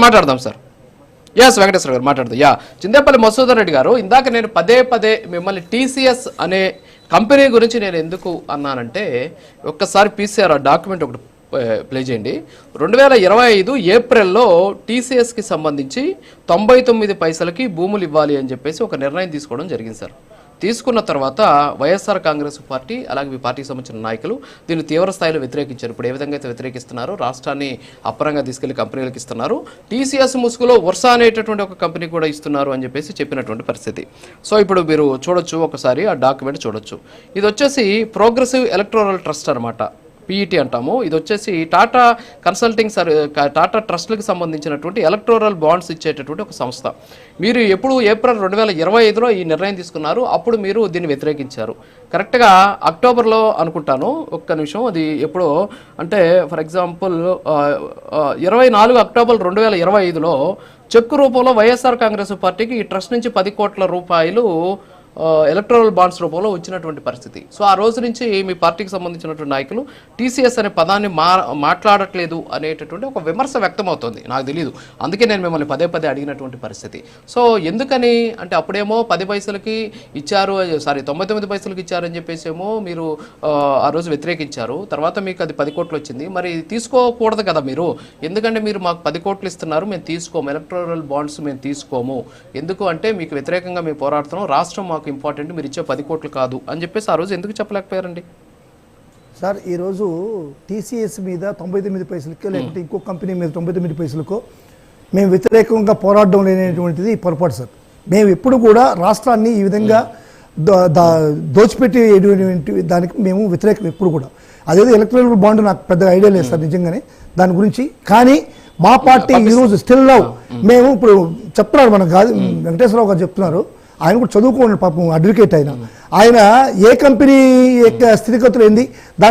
మాట్లాడదాం సార్. వెంకటేశ్వర గారు మాట్లాడదాం. చింతేపల్లి మసూదన్ రెడ్డి గారు, ఇందాక నేను పదే మిమ్మల్ని టీసీఎస్ అనే కంపెనీ గురించి నేను ఎందుకు అన్నానంటే, ఒక్కసారి పీసీఆర్ ఆ డాక్యుమెంట్ ఒకటి ప్లే చేయండి. 2025 ఏప్రిల్లో టీసీఎస్కి సంబంధించి 99 పైసలకి భూములు ఇవ్వాలి అని చెప్పేసి ఒక నిర్ణయం తీసుకోవడం జరిగింది సార్. తీసుకున్న తర్వాత వైఎస్ఆర్ కాంగ్రెస్ పార్టీ అలాగే మీ పార్టీకి సంబంధించిన నాయకులు దీన్ని తీవ్ర స్థాయిలో వ్యతిరేకించారు. ఇప్పుడు ఏ విధంగా అయితే వ్యతిరేకిస్తున్నారో, రాష్ట్రాన్ని అప్పరంగా తీసుకెళ్లి కంపెనీలకు ఇస్తున్నారు, టీసీఎస్ ముసుగులో వర్ష అనేటటువంటి ఒక కంపెనీ కూడా ఇస్తున్నారు అని చెప్పేసి చెప్పినటువంటి పరిస్థితి. సో ఇప్పుడు మీరు చూడొచ్చు, ఒకసారి ఆ డాక్యుమెంట్ చూడొచ్చు. ఇది వచ్చేసి ప్రోగ్రెసివ్ ఎలక్టోరల్ ట్రస్ట్ అనమాట, పీఈటీ అంటాము. ఇది వచ్చేసి టాటా కన్సల్టింగ్ టాటా ట్రస్ట్లకు సంబంధించినటువంటి ఎలక్టోరల్ బాండ్స్ ఇచ్చేటటువంటి ఒక సంస్థ. మీరు ఎప్పుడు ఏప్రిల్ 2025లో ఈ నిర్ణయం తీసుకున్నారు, అప్పుడు మీరు దీన్ని వ్యతిరేకించారు. కరెక్ట్గా అక్టోబర్లో అనుకుంటాను, ఒక్క నిమిషం, అది ఎప్పుడో అంటే ఫర్ ఎగ్జాంపుల్ 24 అక్టోబర్ 2025లో చెక్కు రూపంలో వైఎస్ఆర్ కాంగ్రెస్ పార్టీకి ఈ ట్రస్ట్ నుంచి 10 కోట్ల రూపాయలు ఎలక్టోరల్ బాండ్స్ రూపంలో వచ్చినటువంటి పరిస్థితి. సో ఆ రోజు నుంచి మీ పార్టీకి సంబంధించినటువంటి నాయకులు టీసీఎస్ అనే పదాన్ని మాట్లాడట్లేదు అనేటటువంటి ఒక విమర్శ వ్యక్తమవుతుంది. నాకు తెలియదు, అందుకే నేను మిమ్మల్ని పదే అడిగినటువంటి పరిస్థితి. సో ఎందుకని అంటే అప్పుడేమో 10 పైసలకి ఇచ్చారు, 99 పైసలకి ఇచ్చారని చెప్పేసి ఏమో మీరు ఆ రోజు వ్యతిరేకించారు. తర్వాత మీకు అది 10 కోట్లు వచ్చింది. మరి తీసుకోకూడదు కదా మీరు, ఎందుకంటే మీరు మాకు 10 కోట్లు ఇస్తున్నారు, మేము తీసుకోము, ఎలక్టోరల్ బాండ్స్ మేము తీసుకోము, ఎందుకు అంటే మీకు వ్యతిరేకంగా మేము పోరాడుతున్నాం, రాష్ట్రం మాకు ఇంపార్టెంట్, మీరు ఇచ్చే 10 కోట్లు కాదు అని చెప్పేసి ఆ రోజు ఎందుకు చెప్పలేకపోయారండి సార్? ఈరోజు టీసీఎస్ మీద 99 పైసలకో లేకపోతే ఇంకో కంపెనీ మీద 99 పైసలకో మేము వ్యతిరేకంగా పోరాడడం లేనటువంటిది పొరపాటు సార్. మేము ఎప్పుడు కూడా రాష్ట్రాన్ని ఈ విధంగా దోచిపెట్టేటువంటి దానికి మేము వ్యతిరేకం ఎప్పుడు కూడా. అదేదో ఎలక్ట్రల్ బాండ్ నాకు పెద్ద ఐడియా లేదు సార్ నిజంగానే దాని గురించి. కానీ మా పార్టీ ఈరోజు స్టిల్ నౌ మేము ఇప్పుడు చెప్తున్నారు, మనకు కాదు వెంకటేశ్వరరావు గారు చెప్తున్నారు, ఆయన కూడా చదువుకోండి పాపం, అడ్వకేట్ ఆయన ఏ కంపెనీ యొక్క స్థితిగతులు ఏంది, దాని